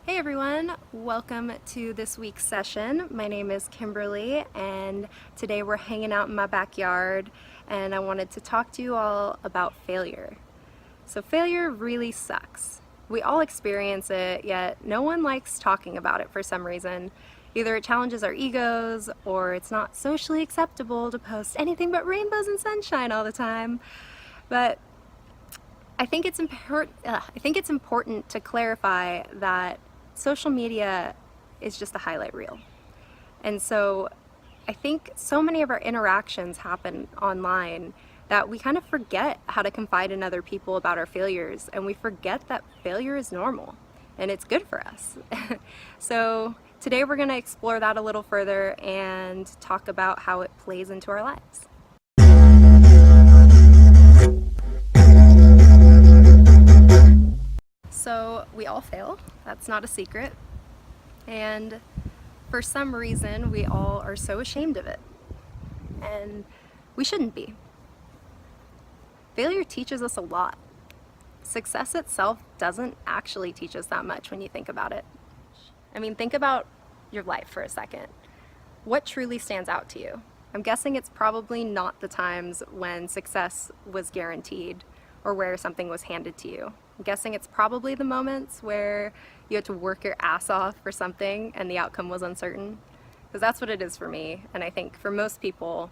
Hey everyone, welcome to this week's session. My name is Kimberly and today we're hanging out in my backyard and I wanted to talk to you all about failure. So failure really sucks. We all experience it, yet no one likes talking about it for some reason. Either it challenges our egos or it's not socially acceptable to post anything but rainbows and sunshine all the time. But I think it's important to clarify that social media is just a highlight reel. And so I think so many of our interactions happen online that we kind of forget how to confide in other people about our failures, and we forget that failure is normal and it's good for us. So today we're going to explore that a little further and talk about how it plays into our lives. So we all fail, that's not a secret, and for some reason we all are so ashamed of it, and we shouldn't be. Failure teaches us a lot. Success itself doesn't actually teach us that much when you think about it. I mean, think about your life for a second. What truly stands out to you? I'm guessing it's probably not the times when success was guaranteed or where something was handed to you. I'm guessing it's probably the moments where you had to work your ass off for something and the outcome was uncertain. Because that's what it is for me, and I think for most people,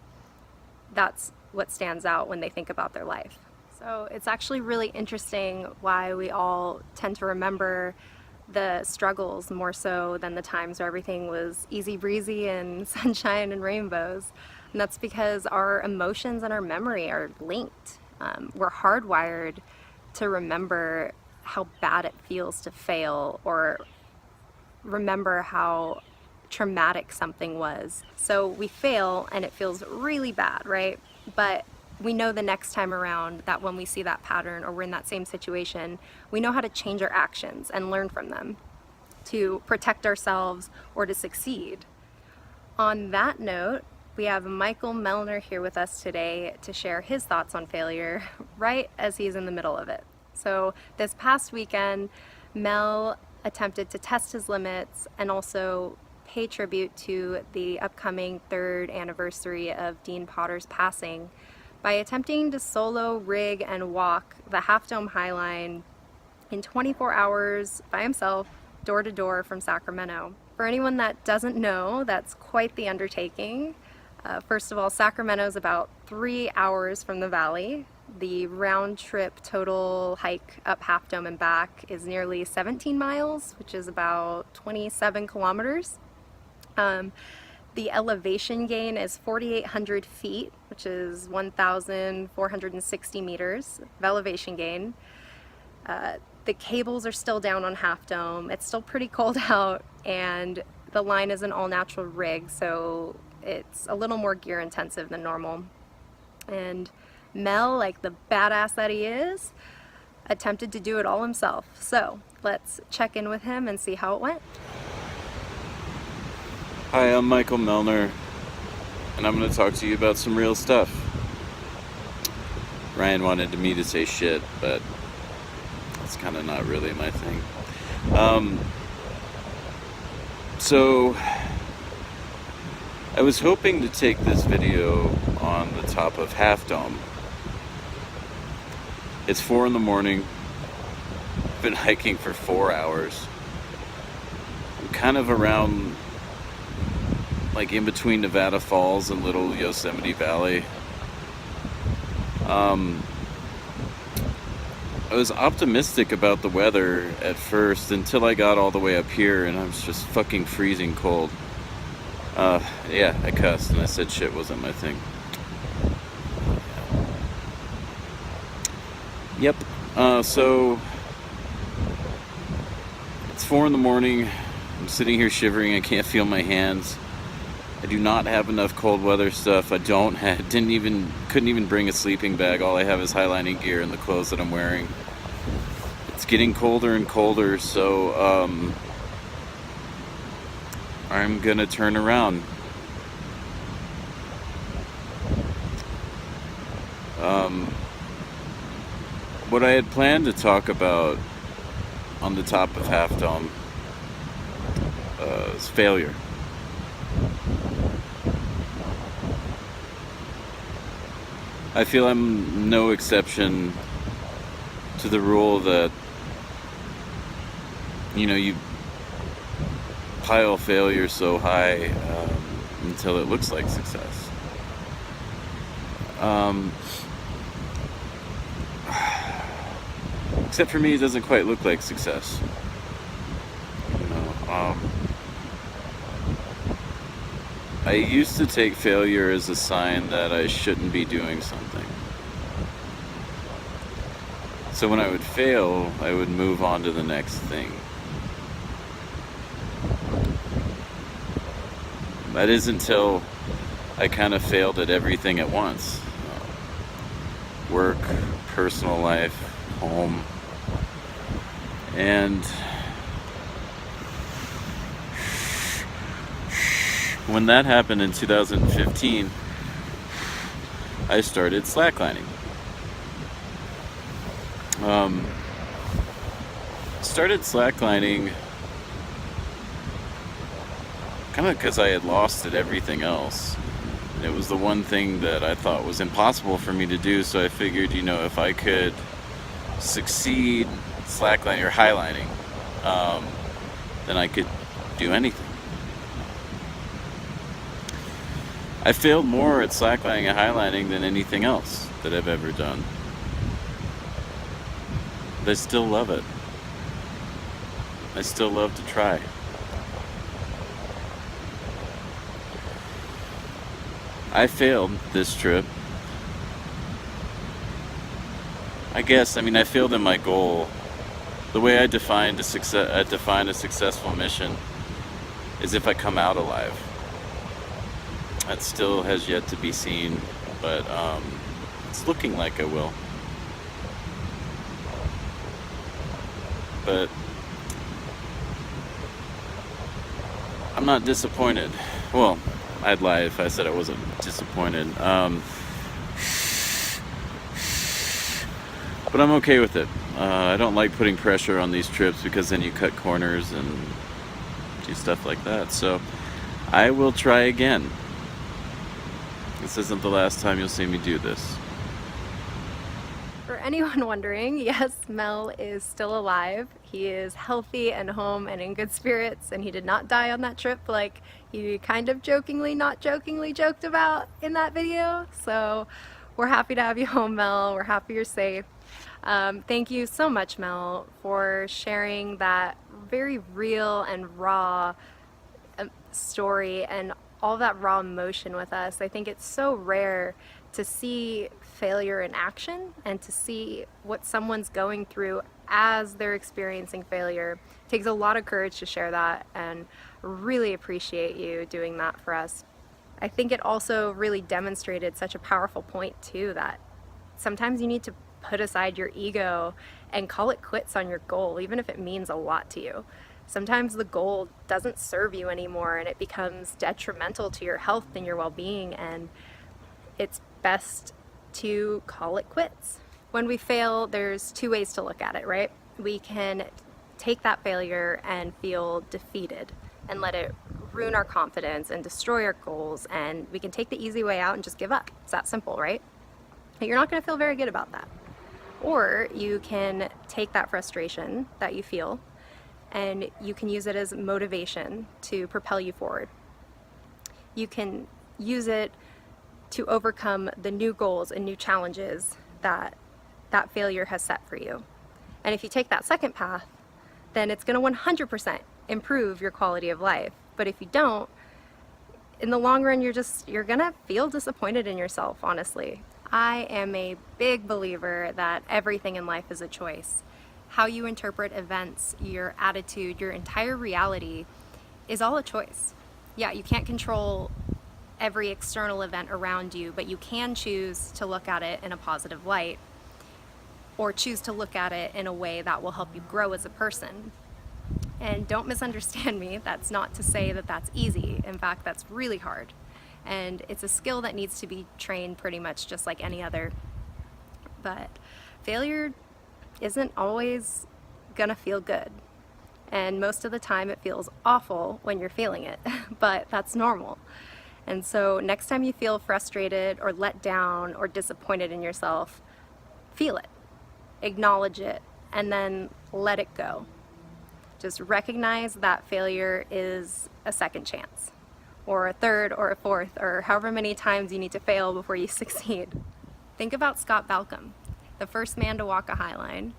that's what stands out when they think about their life. So it's actually really interesting why we all tend to remember the struggles more so than the times where everything was easy breezy and sunshine and rainbows. And that's because our emotions and our memory are linked. We're hardwired to remember how bad it feels to fail or remember how traumatic something was. So we fail and it feels really bad, right? But we know the next time around that when we see that pattern or we're in that same situation, we know how to change our actions and learn from them to protect ourselves or to succeed. On that note, we have Michael Melner here with us today to share his thoughts on failure right as he's in the middle of it. So this past weekend, Mel attempted to test his limits and also pay tribute to the upcoming 3rd anniversary of Dean Potter's passing by attempting to solo rig and walk the Half Dome High Line in 24 hours by himself, door to door from Sacramento. For anyone that doesn't know, that's quite the undertaking. First of all, Sacramento is about 3 hours from the valley. The round trip total hike up Half Dome and back is nearly 17 miles, which is about 27 kilometers. The elevation gain is 4,800 feet, which is 1,460 meters of elevation gain. The cables are still down on Half Dome. It's still pretty cold out, and the line is an all-natural rig, so it's a little more gear intensive than normal. And Mel, like the badass that he is, attempted to do it all himself. So let's check in with him and see how it went. Hi, I'm Michael Melner, and I'm going to talk to you about some real stuff. Ryan wanted me to say shit, but it's kind of not really my thing. So I was hoping to take this video on the top of Half Dome. It's 4 in the morning. I've been hiking for 4 hours. I'm kind of around, like in between Nevada Falls and Little Yosemite Valley. I was optimistic about the weather at first until I got all the way up here and I was just fucking freezing cold. Yeah, I cussed and I said shit wasn't my thing. Yep. So it's 4 in the morning. I'm sitting here shivering. I can't feel my hands. I do not have enough cold weather stuff. Couldn't even bring a sleeping bag. All I have is highlining gear and the clothes that I'm wearing. It's getting colder and colder, so I'm gonna turn around. What I had planned to talk about on the top of Half Dome is failure. I feel I'm no exception to the rule that, you pile failure so high until it looks like success. Except for me, it doesn't quite look like success. I used to take failure as a sign that I shouldn't be doing something. So when I would fail, I would move on to the next thing. That is until I kind of failed at everything at once. Work, personal life, home. And when that happened in 2015, I started slacklining. Started slacklining kind of because I had lost at everything else. And it was the one thing that I thought was impossible for me to do, so I figured, if I could succeed slacklining or highlining, then I could do anything. I failed more at slacklining and highlighting than anything else that I've ever done. But I still love it. I still love to try. I failed this trip. I failed in my goal. The way I define a successful mission is if I come out alive. That still has yet to be seen, but it's looking like I will. But I'm not disappointed. Well, I'd lie if I said I wasn't disappointed. But I'm okay with it. I don't like putting pressure on these trips because then you cut corners and do stuff like that. So I will try again. This isn't the last time you'll see me do this. For anyone wondering, yes, Mel is still alive. He is healthy and home and in good spirits, and he did not die on that trip like he kind of jokingly, not jokingly joked about in that video. So we're happy to have you home, Mel. We're happy you're safe. Thank you so much, Mel, for sharing that very real and raw story and all that raw emotion with us. I think it's so rare to see failure in action and to see what someone's going through as they're experiencing failure. It takes a lot of courage to share that, and really appreciate you doing that for us. I think it also really demonstrated such a powerful point too, that sometimes you need to put aside your ego and call it quits on your goal, even if it means a lot to you. Sometimes the goal doesn't serve you anymore and it becomes detrimental to your health and your well-being, and it's best to call it quits. When we fail, there's two ways to look at it, right? We can take that failure and feel defeated and let it ruin our confidence and destroy our goals, and we can take the easy way out and just give up. It's that simple, right? But you're not going to feel very good about that. Or you can take that frustration that you feel and you can use it as motivation to propel you forward. You can use it to overcome the new goals and new challenges that that failure has set for you. And if you take that second path, then it's going to 100% improve your quality of life. But if you don't, in the long run, you're going to feel disappointed in yourself, honestly. I am a big believer that everything in life is a choice. How you interpret events, your attitude, your entire reality is all a choice. Yeah, you can't control every external event around you, but you can choose to look at it in a positive light, or choose to look at it in a way that will help you grow as a person. And don't misunderstand me, that's not to say that that's easy. In fact, that's really hard. And it's a skill that needs to be trained pretty much just like any other. But failure isn't always gonna feel good. And most of the time it feels awful when you're feeling it, but that's normal. And so next time you feel frustrated or let down or disappointed in yourself, feel it, acknowledge it, and then let it go. Just recognize that failure is a second chance, or a third, or a fourth, or however many times you need to fail before you succeed. Think about Scott Balcom, the first man to walk a high line.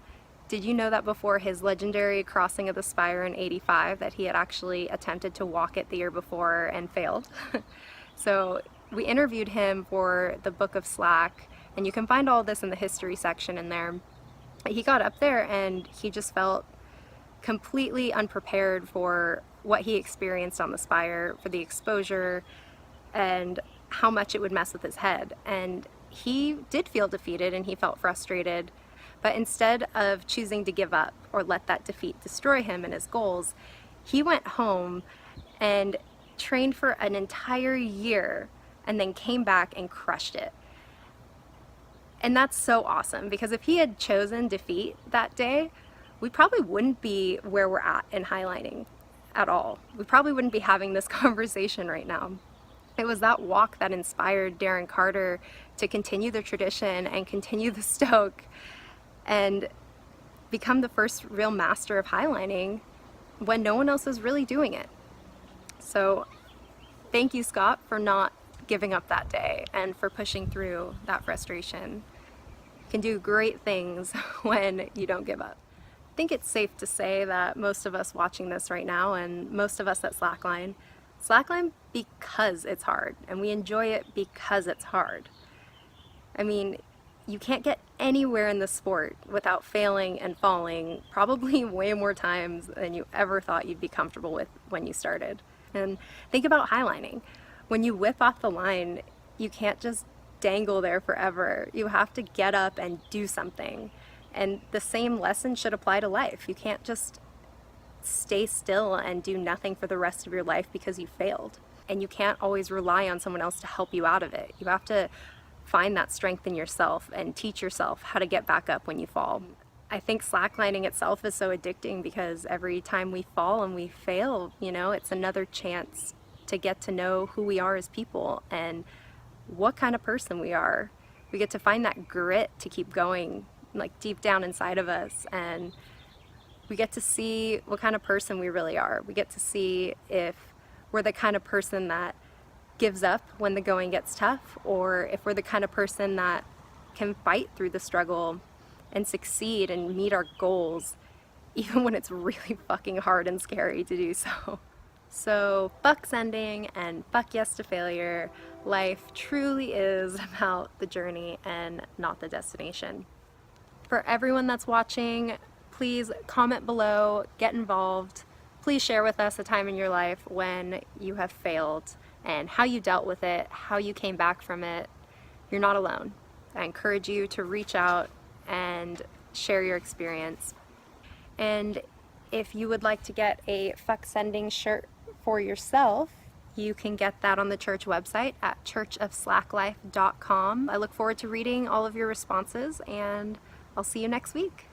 Did you know that before his legendary crossing of the Spire in '85 that he had actually attempted to walk it the year before and failed? So we interviewed him for the Book of Slack, and you can find all this in the history section in there. He got up there and he just felt completely unprepared for what he experienced on the Spire, for the exposure and how much it would mess with his head. And he did feel defeated and he felt frustrated, but instead of choosing to give up or let that defeat destroy him and his goals, he went home and trained for an entire year and then came back and crushed it. And that's so awesome, because if he had chosen defeat that day, we probably wouldn't be where we're at in highlighting at all. We probably wouldn't be having this conversation right now. It was that walk that inspired Darren Carter to continue the tradition and continue the stoke and become the first real master of highlining when no one else was really doing it. So thank you, Scott, for not giving up that day and for pushing through that frustration. You can do great things when you don't give up. I think it's safe to say that most of us watching this right now, and most of us at Slackline because it's hard, and we enjoy it because it's hard. I mean, you can't get anywhere in the sport without failing and falling probably way more times than you ever thought you'd be comfortable with when you started. And think about highlining. When you whip off the line, you can't just dangle there forever. You have to get up and do something. And the same lesson should apply to life. You can't just stay still and do nothing for the rest of your life because you failed. And you can't always rely on someone else to help you out of it. You have to find that strength in yourself and teach yourself how to get back up when you fall. I think slacklining itself is so addicting because every time we fall and we fail, it's another chance to get to know who we are as people and what kind of person we are. We get to find that grit to keep going, like deep down inside of us, and we get to see what kind of person we really are. We get to see if we're the kind of person that gives up when the going gets tough, or if we're the kind of person that can fight through the struggle and succeed and meet our goals even when it's really fucking hard and scary to do so. So fuck sending and fuck yes to failure. Life truly is about the journey and not the destination. For everyone that's watching, please comment below, get involved. Please share with us a time in your life when you have failed and how you dealt with it, how you came back from it. You're not alone. I encourage you to reach out and share your experience. And if you would like to get a fuck sending shirt for yourself, you can get that on the church website at churchofslacklife.com. I look forward to reading all of your responses, and I'll see you next week.